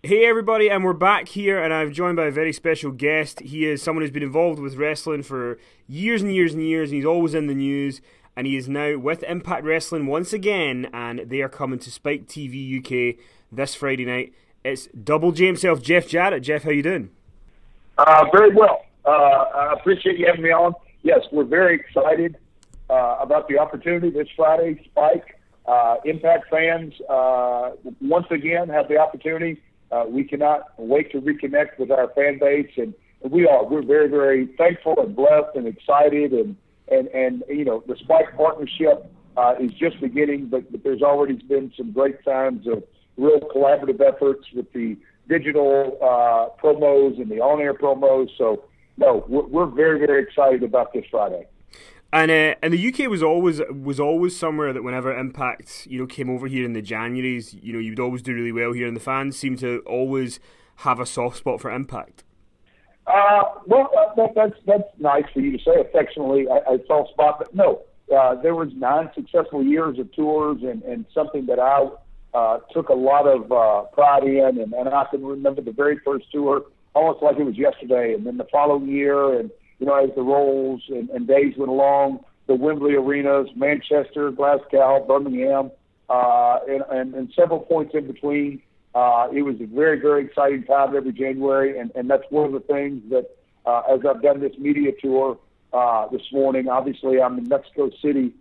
Hey everybody, and we're back here, and I'm joined by a very special guest. He is someone who's been involved with wrestling for years and years and years, and he's always in the news, and he is now with Impact Wrestling once again, and they are coming to Spike TV UK this Friday night. It's Double J himself, Jeff Jarrett. Jeff, how you doing? Very well. I appreciate you having me on. Yes, we're very excited about the opportunity this Friday. Spike, Impact fans, once again have the opportunity. We cannot wait to reconnect with our fan base, and we're very, very thankful and blessed and excited, and you know, the Spike partnership is just beginning, but there's already been some great times of real collaborative efforts with the digital promos and the on-air promos. So, no, we're very, very excited about this Friday. And the UK was always somewhere that whenever Impact, came over here in the Januaries, you'd always do really well here, and the fans seem to always have a soft spot for Impact. That's nice for you to say affectionately, a soft spot, but no, there was 9 successful years of tours, and something that I took a lot of pride in, and I can remember the very first tour almost like it was yesterday, and then the following year, and as the roles and days went along, the Wembley arenas, Manchester, Glasgow, Birmingham, and several points in between. It was a very, very exciting time every January, and that's one of the things that, as I've done this media tour this morning, obviously I'm in Mexico City,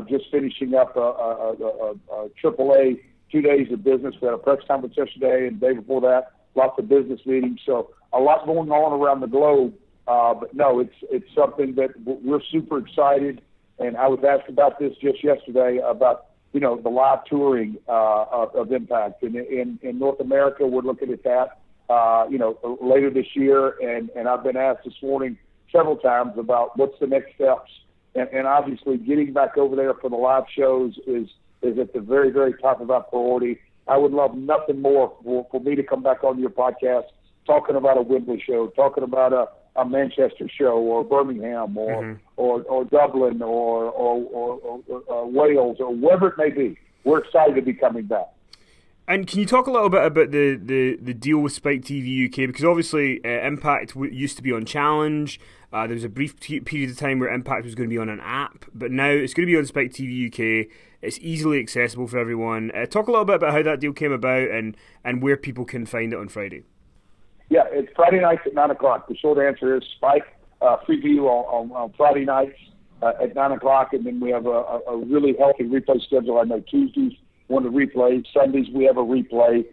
just finishing up a AAA 2 days of business. We had a press conference yesterday, and the day before that, lots of business meetings. So a lot going on around the globe. But no, it's something that we're super excited. And I was asked about this just yesterday about, the live touring of Impact. In North America, we're looking at that, later this year. And I've been asked this morning several times about what's the next steps. And obviously getting back over there for the live shows is at the very, very top of our priority. I would love nothing more for me to come back on your podcast talking about a Wembley show, talking about a Manchester show, or Birmingham, or Dublin, or Wales, or wherever it may be. We're excited to be coming back. And can you talk a little bit about the deal with Spike TV UK? Because obviously Impact used to be on Challenge. There was a brief period of time where Impact was going to be on an app, but now it's going to be on Spike TV UK. It's easily accessible for everyone. Talk a little bit about how that deal came about and where people can find it on Friday. Yeah, it's Friday nights at 9 o'clock. The short answer is Spike, free view on Friday nights at 9 o'clock, and then we have a really healthy replay schedule. I know Tuesdays, one of the replays. Sundays, we have a replay.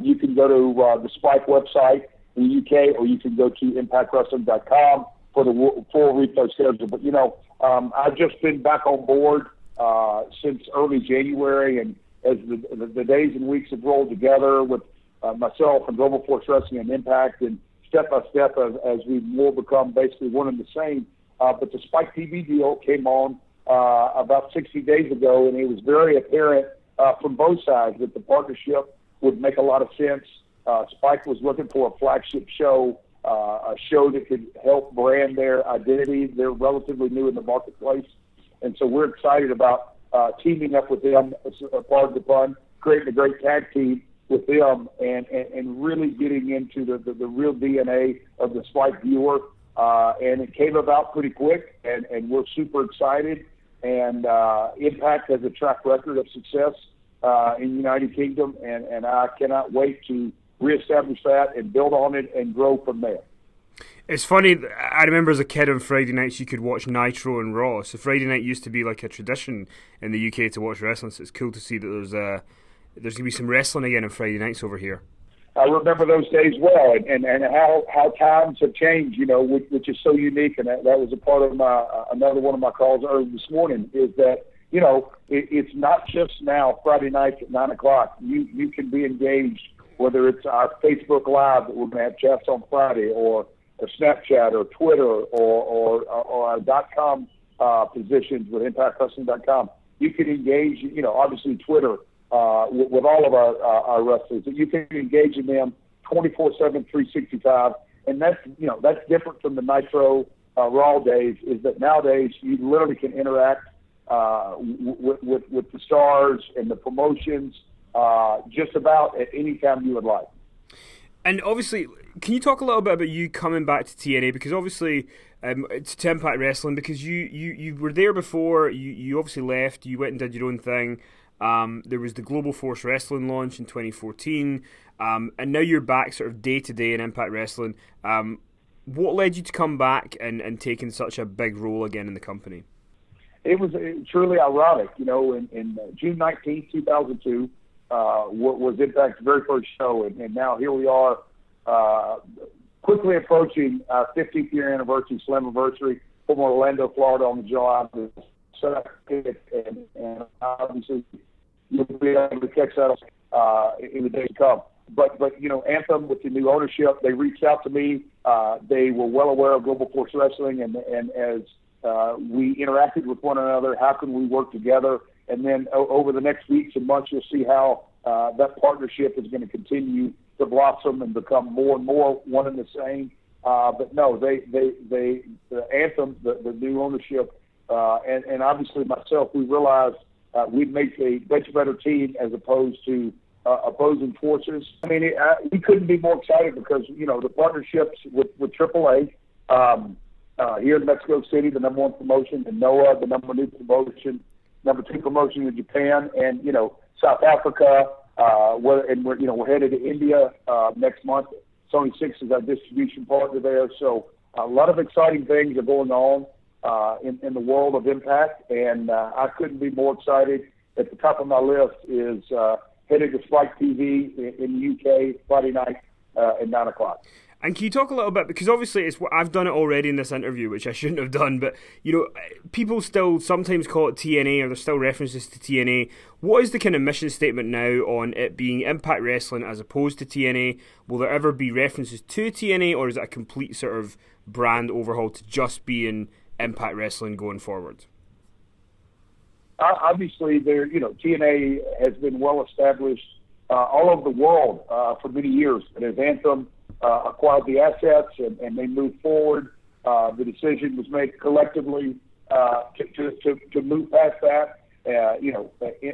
You can go to the Spike website in the UK, or you can go to impactwrestling.com for the full replay schedule. But, I've just been back on board since early January, and as the days and weeks have rolled together with myself and Global Force Wrestling and Impact, and step by step as we've more become basically one and the same. But the Spike TV deal came on about 60 days ago, and it was very apparent from both sides that the partnership would make a lot of sense. Spike was looking for a flagship show, a show that could help brand their identity. They're relatively new in the marketplace, and so we're excited about teaming up with them, part of the fun, creating a great tag team with them, and really getting into the real DNA of the Spike viewer. And it came about pretty quick, and we're super excited. And Impact has a track record of success in the United Kingdom, and I cannot wait to reestablish that and build on it and grow from there. It's funny, I remember as a kid on Friday nights you could watch Nitro and Raw. So Friday night used to be like a tradition in the UK to watch wrestling, so it's cool to see that there's going to be some wrestling again on Friday nights over here. I remember those days well, and how times have changed, which is so unique. And that was a part of another one of my calls earlier this morning, is that, it's not just now Friday nights at 9 o'clock. You can be engaged, whether it's our Facebook Live that we're going to have chats on Friday, or Snapchat, or Twitter, or our .com positions with ImpactWrestling.com. You can engage, obviously Twitter, with all of our wrestlers. You can engage in them 24/7, 365, and that's different from the Nitro Raw days. Is that nowadays you literally can interact with the stars and the promotions just about at any time you would like. And obviously, can you talk a little bit about you coming back to TNA? Because obviously, to Impact Wrestling, because you were there before, you obviously left, you went and did your own thing. There was the Global Force Wrestling launch in 2014, and now you're back sort of day to day in Impact Wrestling. What led you to come back and taking such a big role again in the company? It was truly ironic. In June 19th, 2002, was Impact's very first show, and now here we are, quickly approaching our 50th year anniversary, Slammiversary, from Orlando, Florida, on the July 2nd, and obviously you'll be able to catch that in the days to come. But Anthem, with the new ownership, they reached out to me. They were well aware of Global Force Wrestling, and as we interacted with one another, how can we work together? And then over the next weeks and months, you'll see how that partnership is going to continue to blossom and become more and more one and the same. But no, the Anthem, the new ownership, and obviously myself, we realized we'd make a much better team as opposed to opposing forces. I mean, we couldn't be more excited because, the partnerships with AAA, here in Mexico City, the number one promotion, and NOAH, the number two promotion in Japan, and, South Africa, we're headed to India next month. Sony 6 is our distribution partner there. So a lot of exciting things are going on in the world of Impact, and I couldn't be more excited. At the top of my list is headed to Spike TV in the UK Friday night at 9 o'clock. And can you talk a little bit, because obviously I've done it already in this interview, which I shouldn't have done, but people still sometimes call it TNA, or there's still references to TNA. What is the kind of mission statement now on it being Impact Wrestling as opposed to TNA? Will there ever be references to TNA, or is it a complete sort of brand overhaul to just being Impact Wrestling going forward? Obviously, TNA has been well established all over the world for many years. And as Anthem acquired the assets and they moved forward, the decision was made collectively to move past that.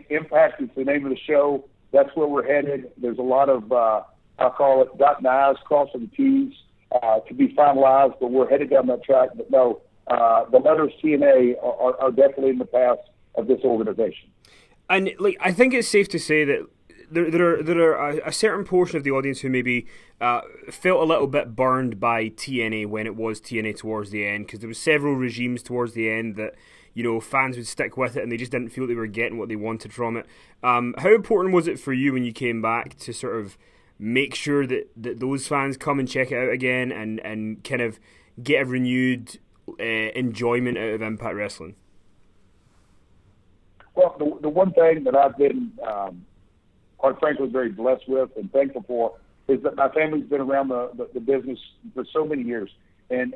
Impact is the name of the show. That's where we're headed. There's a lot of, I'll call it dotting the I's, crossing the T's to be finalized, but we're headed down that track. But no, the letters TNA are definitely in the path of this organization. And I think it's safe to say that there are a certain portion of the audience who maybe felt a little bit burned by TNA when it was TNA towards the end, because there was several regimes towards the end that fans would stick with it and they just didn't feel they were getting what they wanted from it. How important was it for you when you came back to sort of make sure that those fans come and check it out again and kind of get a renewed enjoyment out of Impact Wrestling? Well, the one thing that I've been quite frankly very blessed with and thankful for is that my family's been around the business for so many years, and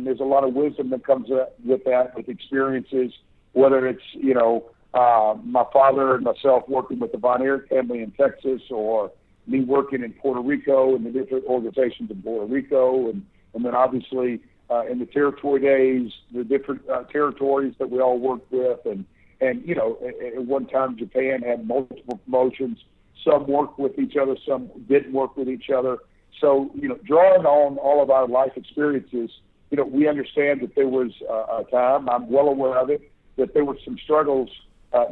there's a lot of wisdom that comes with that, with experiences, whether it's my father and myself working with the Von Erich family in Texas, or me working in Puerto Rico and the different organizations in Puerto Rico, and then obviously in the territory days, the different territories that we all worked with, and at one time Japan had multiple promotions. Some worked with each other, some didn't work with each other. So, drawing on all of our life experiences, we understand that there was a time, I'm well aware of it, that there were some struggles,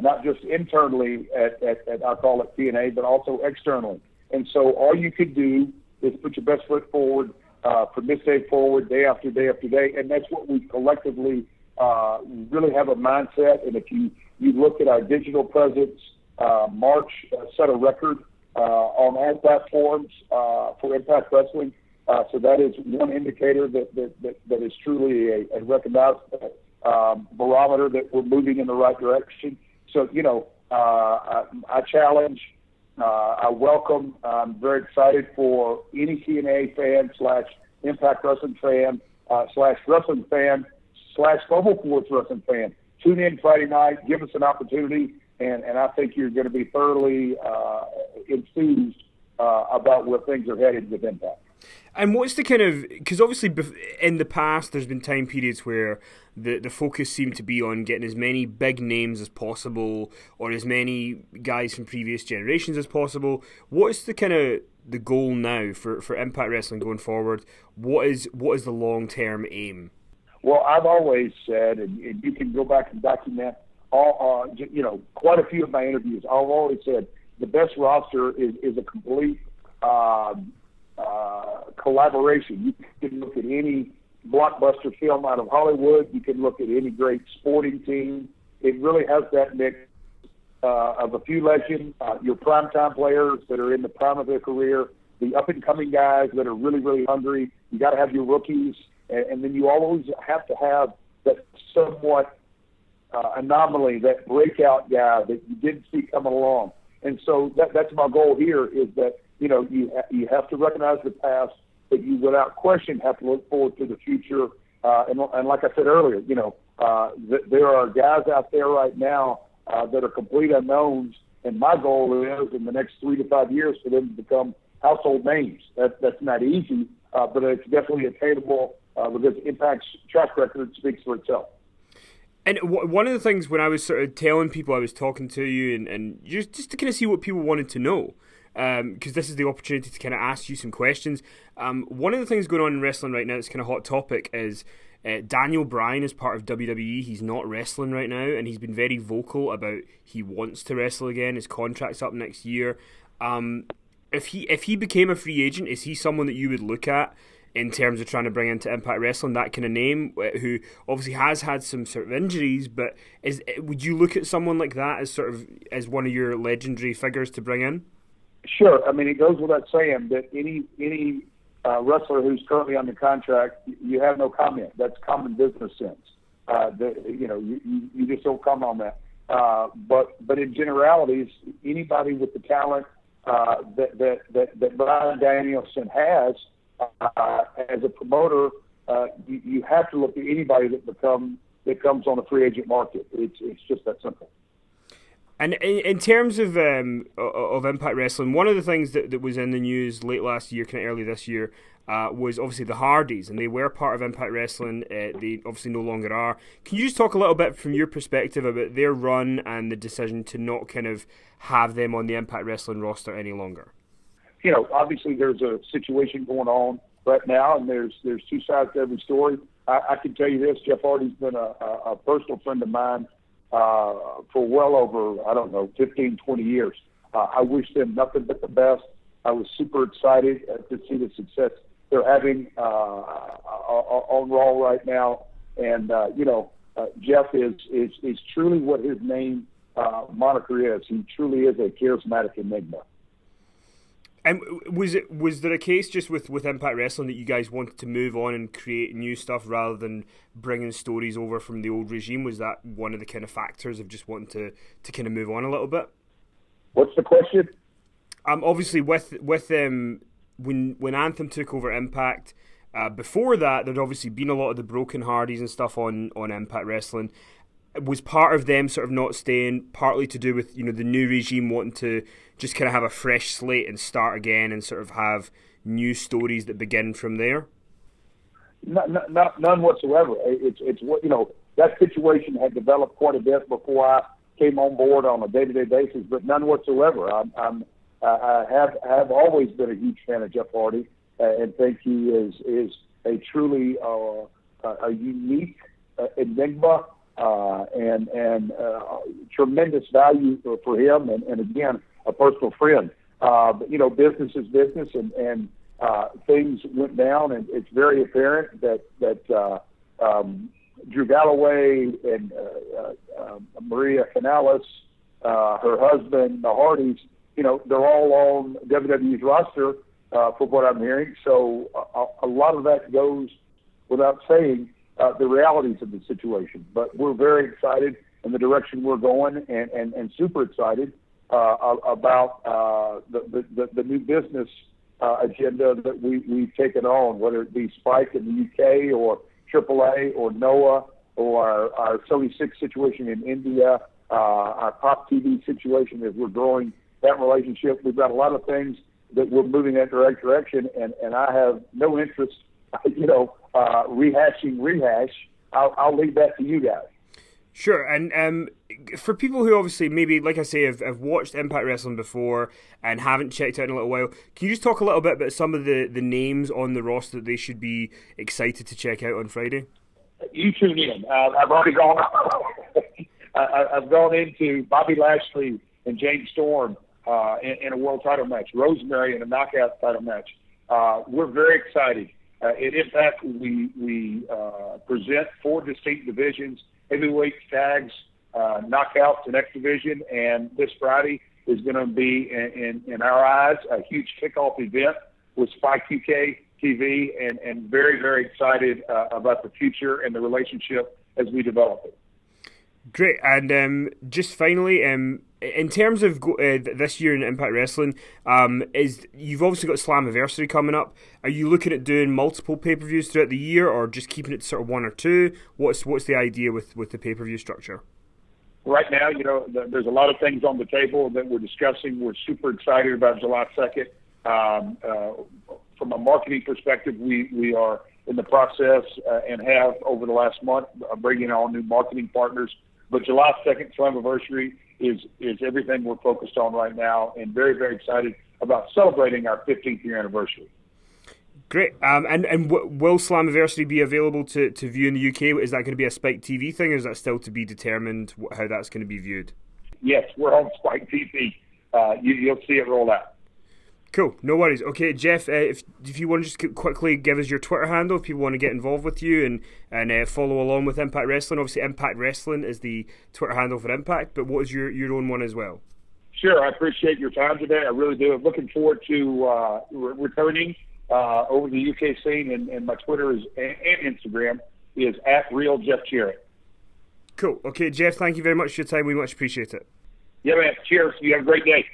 not just internally at I call it TNA, but also externally. And so all you could do is put your best foot forward from this day forward, day after day after day. And that's what we collectively really have a mindset. And if you look at our digital presence, March set a record on all platforms for Impact Wrestling. So that is one indicator that is truly a recognized barometer that we're moving in the right direction. So, I challenge, I welcome, I'm very excited for any TNA fan / Impact Wrestling fan / wrestling fan / Global Force Wrestling fan. Tune in Friday night, give us an opportunity, and I think you're going to be thoroughly enthused about where things are headed with Impact. And what's the kind of, because obviously in the past there's been time periods where the focus seemed to be on getting as many big names as possible, or as many guys from previous generations as possible. What's the kind of the goal now for Impact Wrestling going forward? What is the long-term aim? Well, I've always said, and you can go back and document quite a few of my interviews. I've always said the best roster is a complete collaboration. You can look at any blockbuster film out of Hollywood. You can look at any great sporting team. It really has that mix of a few legends, your primetime players that are in the prime of their career, the up-and-coming guys that are really, really hungry. You got to have your rookies, and then you always have to have that somewhat anomaly, that breakout guy that you didn't see coming along. And so that's my goal here, is that you have to recognize the past, but you without question have to look forward to the future. And like I said earlier, there are guys out there right now that are complete unknowns, and my goal is in the next 3 to 5 years for them to become household names. That's not easy, but it's definitely attainable because Impact's track record speaks for itself. And one of the things when I was sort of telling people I was talking to you and just to kind of see what people wanted to know, because this is the opportunity to kind of ask you some questions. One of the things going on in wrestling right now that's kind of hot topic is Daniel Bryan is part of WWE. He's not wrestling right now, and he's been very vocal about he wants to wrestle again. His contract's up next year. If he became a free agent, is he someone that you would look at in terms of trying to bring into Impact Wrestling, that kind of name, who obviously has had some sort of injuries, but would you look at someone like that as one of your legendary figures to bring in? Sure. I mean, it goes without saying that any wrestler who's currently under contract, you have no comment. That's common business sense. You just don't comment on that. But in generalities, anybody with the talent that Bryan Danielson has as a promoter, you have to look at anybody that comes on the free agent market. It's just that simple. And in terms of Impact Wrestling, one of the things that was in the news late last year, kind of early this year, was obviously the Hardys, and they were part of Impact Wrestling. They obviously no longer are. Can you just talk a little bit from your perspective about their run and the decision to not kind of have them on the Impact Wrestling roster any longer? Obviously there's a situation going on right now, and there's two sides to every story. I can tell you this: Jeff Hardy's been a personal friend of mine for well over, 15, 20 years. I wish them nothing but the best. I was super excited to see the success they're having on Raw right now. And, Jeff is truly what his name moniker is. He truly is a charismatic enigma. And was there a case just with Impact Wrestling that you guys wanted to move on and create new stuff rather than bringing stories over from the old regime? Was that one of the kind of factors of just wanting to kind of move on a little bit? What's the question? Obviously, with when Anthem took over Impact, before that there'd obviously been a lot of the Broken Hardys and stuff on Impact Wrestling. Was part of them sort of not staying partly to do with the new regime wanting to just kind of have a fresh slate and start again and sort of have new stories that begin from there? None whatsoever. It's what that situation had developed quite a bit before I came on board on a day-to-day basis, but none whatsoever. I have always been a huge fan of Jeff Hardy and think he is a truly a unique enigma. And tremendous value for him, and again, a personal friend. But business is business, and things went down, and it's very apparent that Drew Galloway and Maria Kanellis, her husband, the Hardys, they're all on WWE's roster, from what I'm hearing. So a lot of that goes without saying. The realities of the situation, but we're very excited in the direction we're going, and super excited about the new business agenda that we've taken on, whether it be Spike in the UK or AAA or NOAA or our Sony 6 situation in India, our Pop TV situation as we're growing that relationship. We've got a lot of things that we're moving in the right direction, and I have no interest rehashing rehash. I'll leave that to you guys. Sure, and for people who obviously maybe, like I say, have watched Impact Wrestling before and haven't checked out in a little while, can you just talk a little bit about some of the names on the roster that they should be excited to check out on Friday? You tune in. I've already gone. I've gone into Bobby Lashley and James Storm in a world title match, Rosemary in a knockout title match. We're very excited. In Impact, we present 4 distinct divisions: heavyweight, tags, knockouts, and X division. And this Friday is going to be, in our eyes, a huge kickoff event with Spike UK TV, and very, very excited about the future and the relationship as we develop it. Great. And just finally, in terms of this year in Impact Wrestling, you've obviously got Slammiversary coming up. Are you looking at doing multiple pay-per-views throughout the year, or just keeping it sort of 1 or 2? What's the idea with the pay-per-view structure? Right now, there's a lot of things on the table that we're discussing. We're super excited about July 2nd. From a marketing perspective, we are in the process and have over the last month bringing on new marketing partners. But July 2nd, Slammiversary, is everything we're focused on right now, and very, very excited about celebrating our 15th year anniversary. Great. And will Slammiversary be available to view in the UK? Is that going to be a Spike TV thing, or is that still to be determined how that's going to be viewed? Yes, we're on Spike TV. You'll see it roll out. Cool, no worries. Okay, Jeff, if you want to just quickly give us your Twitter handle, if people want to get involved with you and follow along with Impact Wrestling. Obviously, Impact Wrestling is the Twitter handle for Impact, but what is your own one as well? Sure, I appreciate your time today. I really do. I'm looking forward to returning over the UK scene, and my Twitter and Instagram is @RealJeffJarrett. Cool. Okay, Jeff, thank you very much for your time. We much appreciate it. Yeah, man. Cheers. You have a great day.